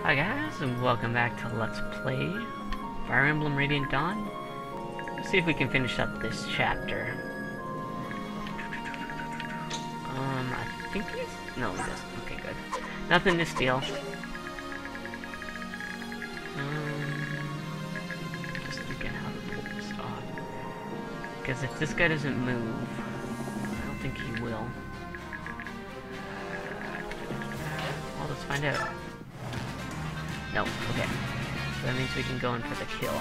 Hi guys, and welcome back to Let's Play Fire Emblem Radiant Dawn. Let's see if we can finish up this chapter. I think he's... No, he doesn't. Okay, good. Nothing to steal. Just thinking how to pull this off. Because if this guy doesn't move, I don't think he will. Well, let's find out. No, okay. So that means we can go in for the kill.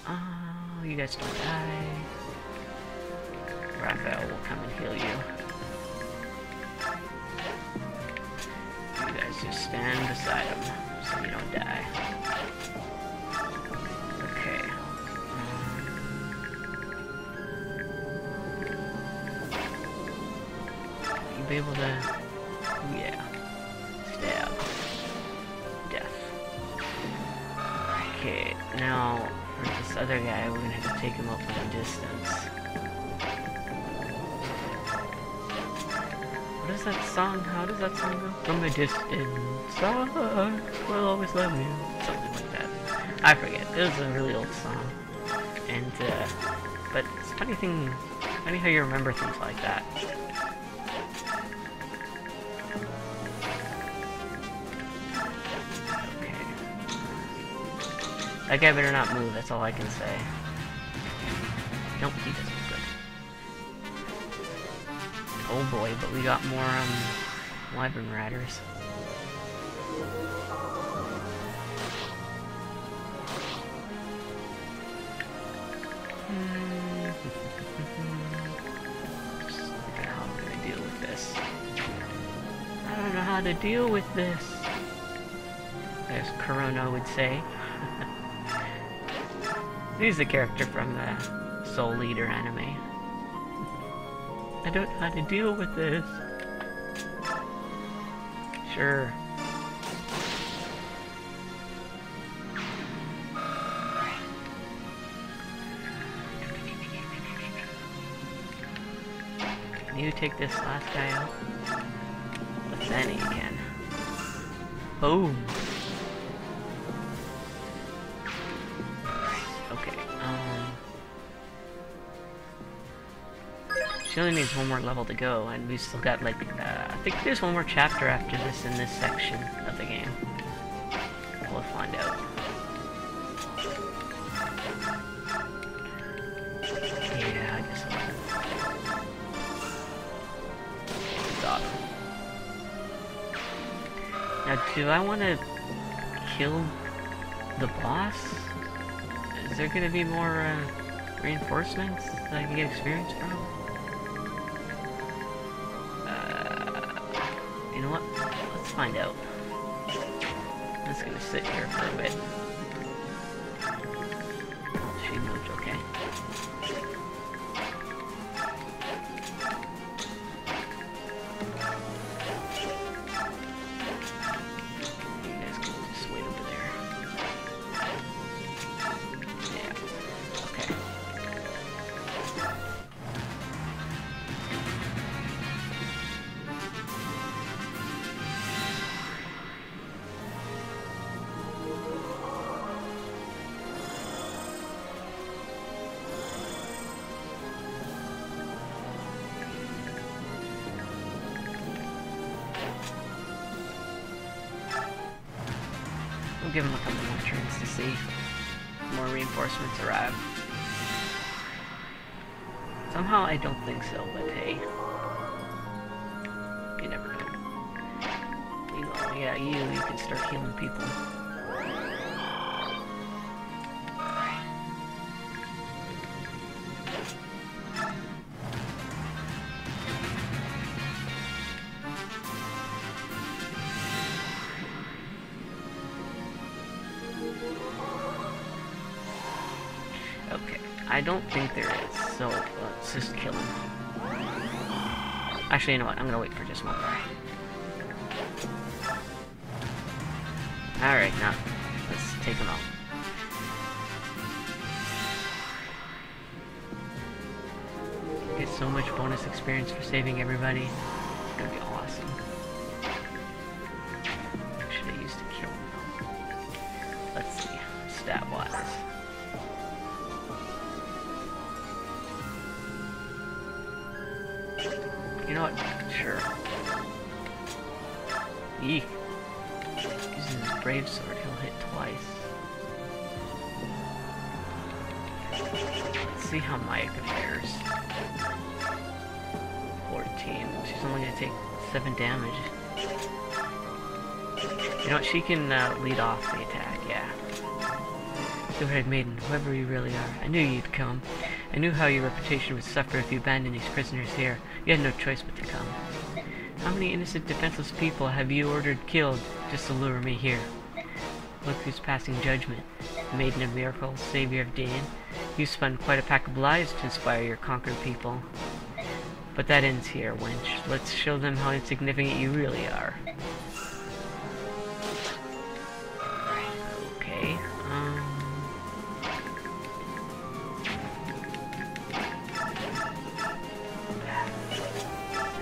Oh, you guys don't die. Raphael will come and heal you. You guys just stand beside him so you don't die. Okay. You'll be able to... Yeah. Stab. Okay, now for this other guy, we're gonna have to take him up from a distance. What is that song? How does that song go? From a distance, I will always love you. Something like that. I forget. It was a really old song. And, but it's funny how you remember things like that. That guy better not move, that's all I can say. Nope, he doesn't. Good. Oh boy, but we got more, Wyvern Riders. Just look at how I'm gonna deal with this. I don't know how to deal with this, as Corona would say. He's the character from the Soul Leader anime. I don't know how to deal with this. Sure. Can you take this last guy out? But then you can. Boom! She only needs one more level to go, and we've still got, like, I think there's one more chapter after this in this section of the game. We'll find out. Yeah, I guess I'll... Stop. Now, do I want to kill the boss? Is there going to be more, reinforcements that I can get experience from? You know what? Let's find out. I'm just gonna sit here for a bit. She moved, okay. You guys can just wait over there. Yeah. Okay. We'll give him a couple more turns to see if more reinforcements arrive. Somehow I don't think so, but hey. You never know. Meanwhile, yeah, you can start healing people. Okay, I don't think there is, so let's just kill him. Actually, you know what? I'm gonna wait for just one more. Alright, now, let's take him out. Get so much bonus experience for saving everybody. It's gonna be awesome. Eek. Using his brave sword, he'll hit twice. Let's see how Mayaka fares. 14. She's only gonna take 7 damage. You know what? She can lead off the attack, yeah. Silverhaired Maiden, whoever you really are, I knew you'd come. I knew how your reputation would suffer if you abandoned these prisoners here. You had no choice but to come. How many innocent, defenseless people have you ordered killed just to lure me here? Look who's passing judgment. Maiden of miracles, savior of Dane. You spun quite a pack of lies to inspire your conquered people. But that ends here, wench. Let's show them how insignificant you really are. Okay,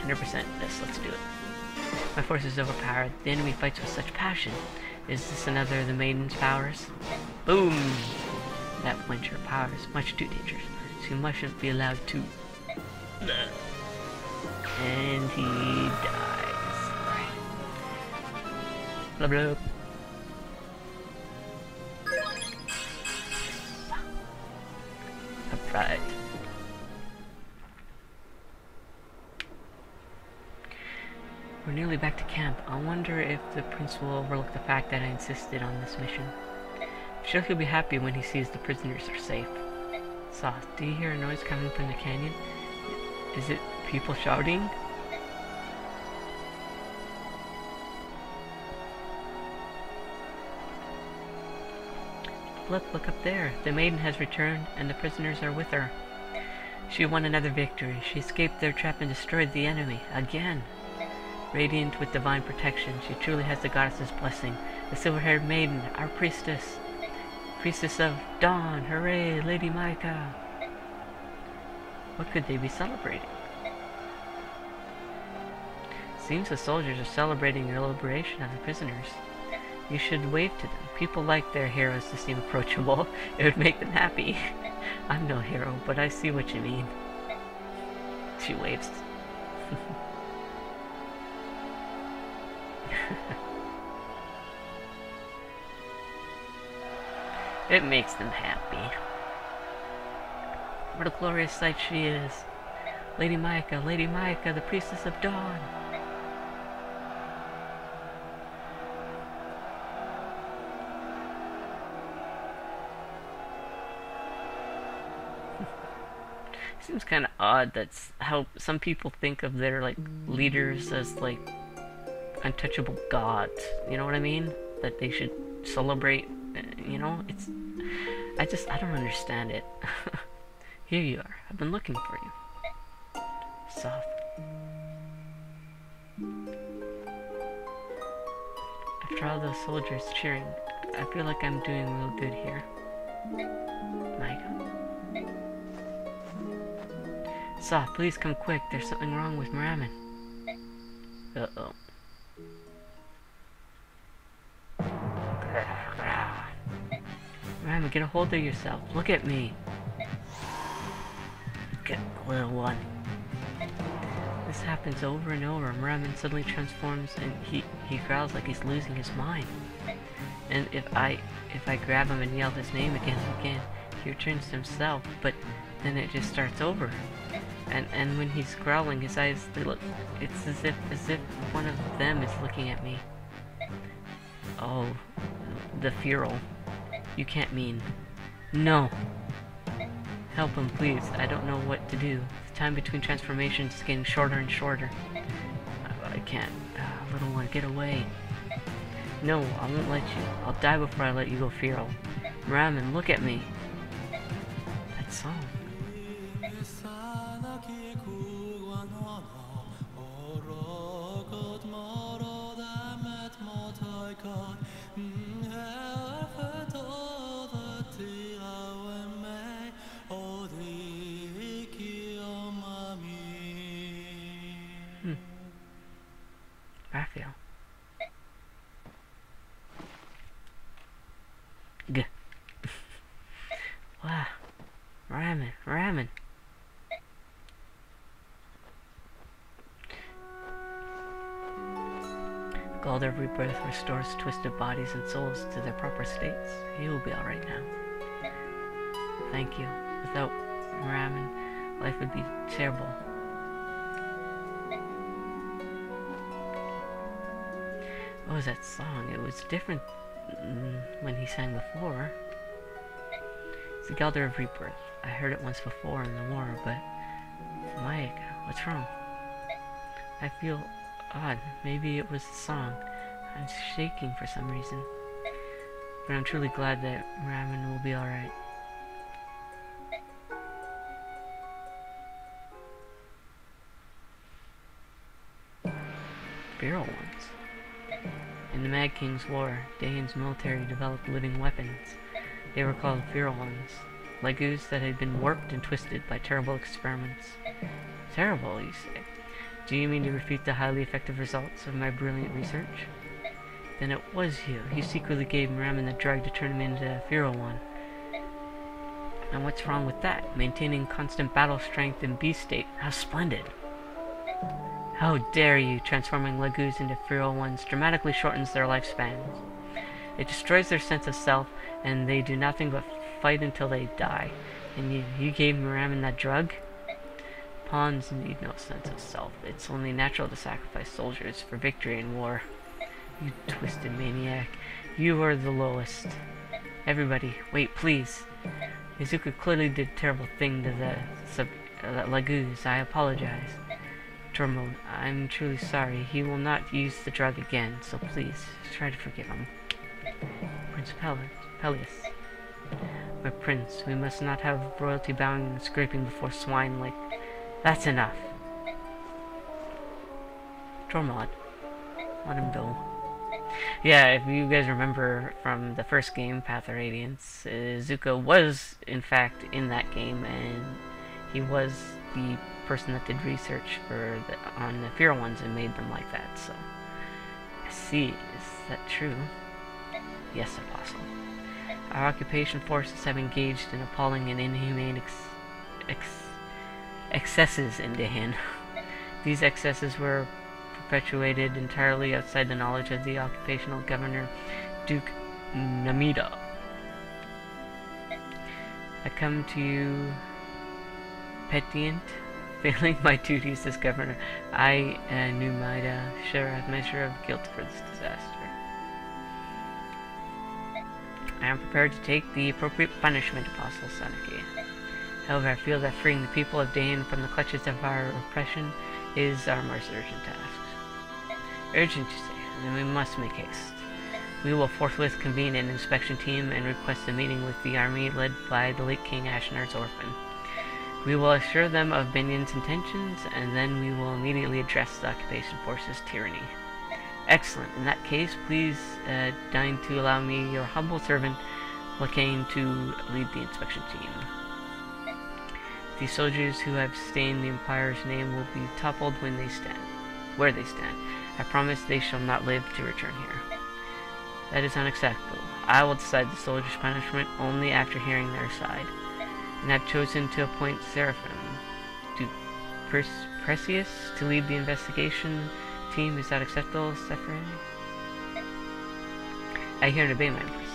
100% this, let's do it. My force is overpowered. The enemy fights with such passion. Is this another of the Maiden's powers? Boom! That wench, her power is much too dangerous. She mustn't be allowed to... And he dies. Blah blah. Alright. We're nearly back to camp. I wonder if the prince will overlook the fact that I insisted on this mission. I'm sure he'll be happy when he sees the prisoners are safe. Soth, do you hear a noise coming from the canyon? Is it people shouting? Look up there. The maiden has returned, and the prisoners are with her. She won another victory. She escaped their trap and destroyed the enemy. Again. Radiant with divine protection, she truly has the goddess's blessing. The silver-haired maiden, our priestess. Priestess of Dawn. Hooray, Lady Mayaka. What could they be celebrating? Seems the soldiers are celebrating their liberation of the prisoners. You should wave to them. People like their heroes to seem approachable. It would make them happy. I'm no hero, but I see what you mean. She waves. It makes them happy. What a glorious sight she is. Lady Mayaka, the priestess of Dawn. Seems kind of odd that's how some people think of their like leaders as like untouchable gods. You know what I mean? That they should celebrate. You know, it's I don't understand it. Here you are. I've been looking for you. Soft. After all those soldiers cheering, I feel like I'm doing real good here. Micah? Soft, please come quick. There's something wrong with Maraman. Uh-oh. Maraman, get a hold of yourself. Look at me. Get little one. This happens over and over. Maraman suddenly transforms and he growls like he's losing his mind. And if I grab him and yell his name again and again, he returns to himself, but then it just starts over. And when he's growling, his eyes, they look, it's as if one of them is looking at me. Oh, the feral. You can't mean. No. Help him, please. I don't know what to do. The time between transformations is getting shorter and shorter. I can't. Little one, get away. No, I won't let you. I'll die before I let you go feral. Maraman, look at me. That song. Raphael. G. Wow. Ramen. God of Rebirth restores twisted bodies and souls to their proper states. He will be alright now. Thank you. Without Ramen, life would be terrible. What was that song? It was different when he sang before. It's the Galder of Rebirth. I heard it once before in the war, but... Mike, what's wrong? I feel odd. Maybe it was the song. I'm shaking for some reason. But I'm truly glad that Ramen will be alright. Feral ones. In the Mad King's War, Dane's military developed living weapons. They were called feral ones. Legues that had been warped and twisted by terrible experiments. Terrible, you say? Do you mean to refute the highly effective results of my brilliant research? Then it was you. You secretly gave Ramen the drug to turn him into a feral one. And what's wrong with that? Maintaining constant battle strength in beast state. How splendid! How dare you! Transforming Legues into feral ones dramatically shortens their lifespans. It destroys their sense of self, and they do nothing but fight until they die. And you gave Ramen that drug? Pawns need no sense of self. It's only natural to sacrifice soldiers for victory in war. You twisted maniac. You are the lowest. Everybody, wait, please. Izuku clearly did a terrible thing to the Legues. I apologize. Tormod, I'm truly sorry. He will not use the drug again, so please, try to forgive him. Prince Peleus. My prince, we must not have royalty bowing and scraping before swine like... That's enough. Tormod, let him go. Yeah, if you guys remember from the first game, Path of Radiance, Zuko was, in fact, in that game, and he was the person that did research on the feral ones and made them like that, so... I see. Is that true? Yes, Apostle. Our occupation forces have engaged in appalling and inhumane excesses in Dahan. These excesses were perpetuated entirely outside the knowledge of the occupational governor, Duke Namida. I come to you petient, failing my duties as governor. I, Namida, share a measure of guilt for this disaster. I am prepared to take the appropriate punishment, Apostle Sanaki. However, I feel that freeing the people of Dahan from the clutches of our oppression is our most urgent task. Urgent, you say, then we must make haste. We will forthwith convene an inspection team and request a meeting with the army led by the late King Ashnar's orphan. We will assure them of Binyan's intentions, and then we will immediately address the occupation force's tyranny. Excellent. In that case, please deign to allow me, your humble servant, Lacane, to lead the inspection team. The soldiers who have stained the Empire's name will be toppled where they stand. I promise they shall not live to return here. That is unacceptable. I will decide the soldiers' punishment only after hearing their side. And I've chosen to appoint Seraphim to Perseus to lead the investigation team. Is that acceptable, Sephirin? I hear and obey, my empress.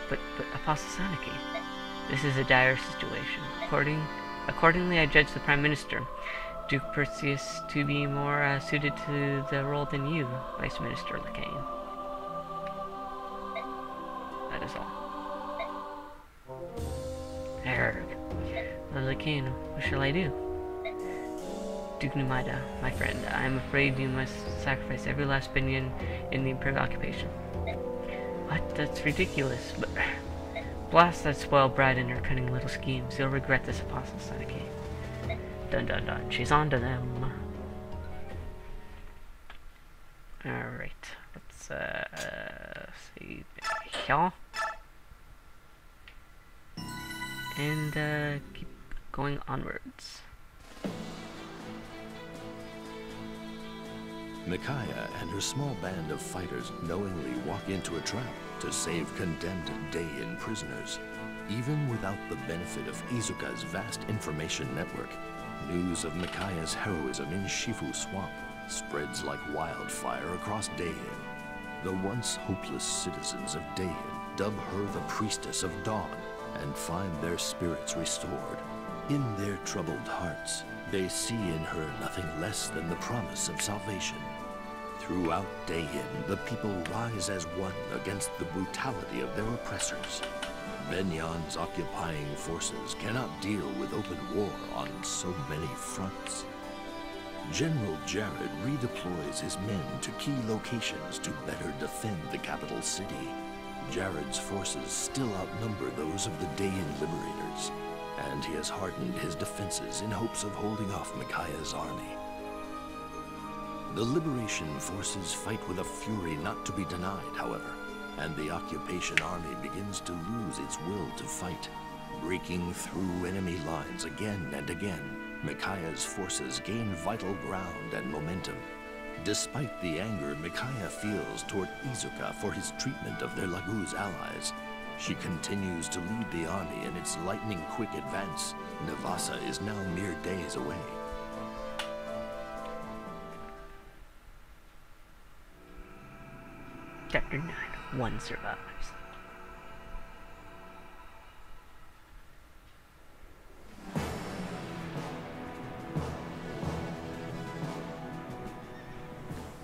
But Apostle Sanaki, this is a dire situation. Accordingly, I judge the Prime Minister, Duke Perseus, to be more suited to the role than you, Vice Minister Lacane. That is all. Erg. Lacane, what shall I do? Duke Numida, my friend, I am afraid you must sacrifice every last Binyan in the Imperial occupation. What? That's ridiculous, but... Blast that spoiled brat and her cunning little schemes. You'll regret this, Apostle Sanaki. Dun dun dun. She's on to them. Alright. Let's, save here. And, keep going onwards. Micaiah and her small band of fighters knowingly walk into a trap to save condemned Dayan prisoners. Even without the benefit of Izuka's vast information network, news of Micaiah's heroism in Shifu Swamp spreads like wildfire across Dahin. The once hopeless citizens of Dahin dub her the Priestess of Dawn and find their spirits restored. In their troubled hearts, they see in her nothing less than the promise of salvation. Throughout Dahin, the people rise as one against the brutality of their oppressors. Benyan's occupying forces cannot deal with open war on so many fronts. General Jared redeploys his men to key locations to better defend the capital city. Jared's forces still outnumber those of the Dahin liberators, and he has hardened his defenses in hopes of holding off Micaiah's army. The liberation forces fight with a fury not to be denied, however, and the occupation army begins to lose its will to fight. Breaking through enemy lines again and again, Micaiah's forces gain vital ground and momentum. Despite the anger Micaiah feels toward Izuka for his treatment of their Laguz allies, she continues to lead the army in its lightning-quick advance. Navassa is now mere days away. Chapter 9. One survives.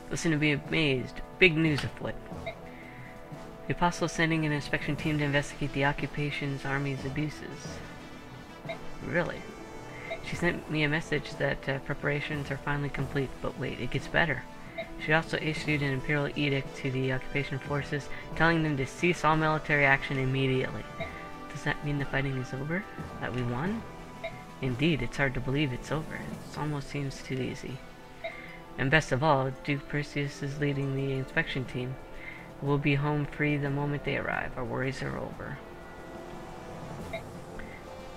Listen to be amazed. Big news afoot. The Apostle is sending an inspection team to investigate the occupation's army's abuses. Really? She sent me a message that preparations are finally complete, but wait, it gets better. She also issued an imperial edict to the occupation forces, telling them to cease all military action immediately. Does that mean the fighting is over? That we won? Indeed, it's hard to believe it's over. It almost seems too easy. And best of all, Duke Perseus is leading the inspection team. We'll be home free the moment they arrive. Our worries are over.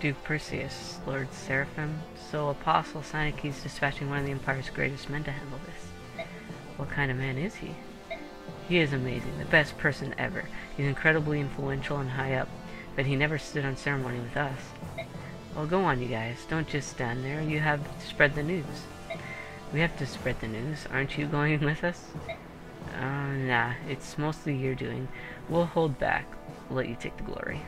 Duke Perseus, Lord Seraphim. So Apostle Synecke is dispatching one of the Empire's greatest men to handle this. What kind of man is he? He is amazing, the best person ever. He's incredibly influential and high up, but he never stood on ceremony with us. Well, go on, you guys. Don't just stand there. You have to spread the news. We have to spread the news. Aren't you going with us? Nah. It's mostly your doing. We'll hold back. We'll let you take the glory.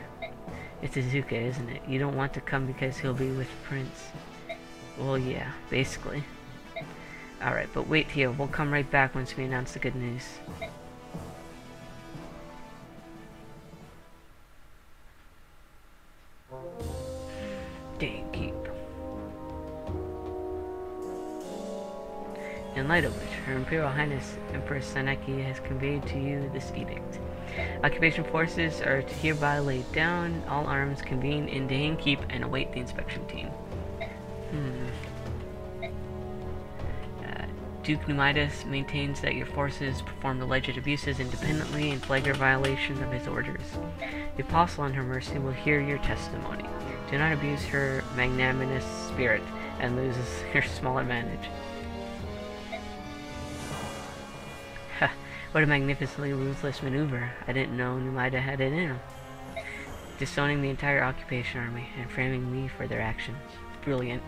It's Izuka, isn't it? You don't want to come because he'll be with Prince. Well, yeah, basically. Alright, but wait here. We'll come right back once we announce the good news. Dang keep. In light of which, Her Imperial Highness Empress Synecke has conveyed to you this edict. Occupation forces are hereby laid down, all arms convene in Dahin Keep and await the inspection team. Duke Numidus maintains that your forces performed alleged abuses independently in flagrant violation of his orders. The Apostle in her mercy will hear your testimony. Do not abuse her magnanimous spirit and lose your small advantage. Ha! What a magnificently ruthless maneuver. I didn't know Numida had it in him. Disowning the entire occupation army and framing me for their actions. Brilliant.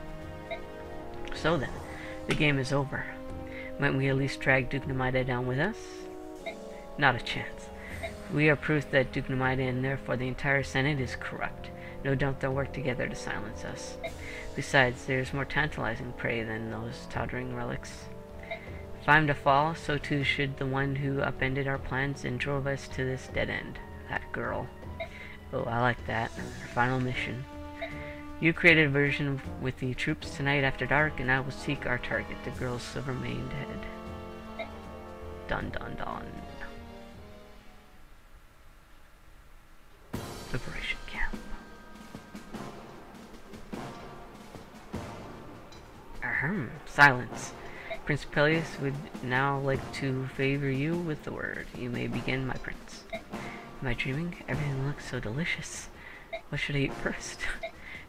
So then, the game is over. Might we at least drag Duke Numida down with us? Not a chance. We are proof that Duke Numida and therefore the entire Senate is corrupt. No doubt they'll work together to silence us. Besides, there's more tantalizing prey than those tottering relics. If I'm to fall, so too should the one who upended our plans and drove us to this dead end. That girl. Oh, I like that. Her final mission. You created a version with the troops tonight after dark, and I will seek our target, the girl's silver-maned head. Dun dun dun. Liberation camp. Ahem. Silence. Prince Peleus would now like to favor you with the word. You may begin, my prince. Am I dreaming? Everything looks so delicious. What should I eat first?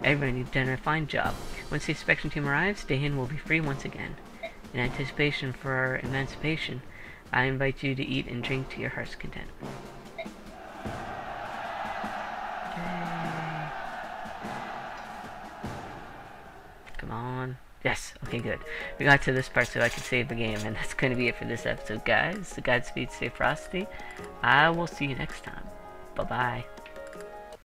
Everyone, you've done a fine job. Once the inspection team arrives, Dahin will be free once again. In anticipation for our emancipation, I invite you to eat and drink to your heart's content. Yay. Come on. Yes, okay, good. We got to this part so I could save the game, and that's going to be it for this episode, guys. So Godspeed, stay frosty. I will see you next time. Bye-bye.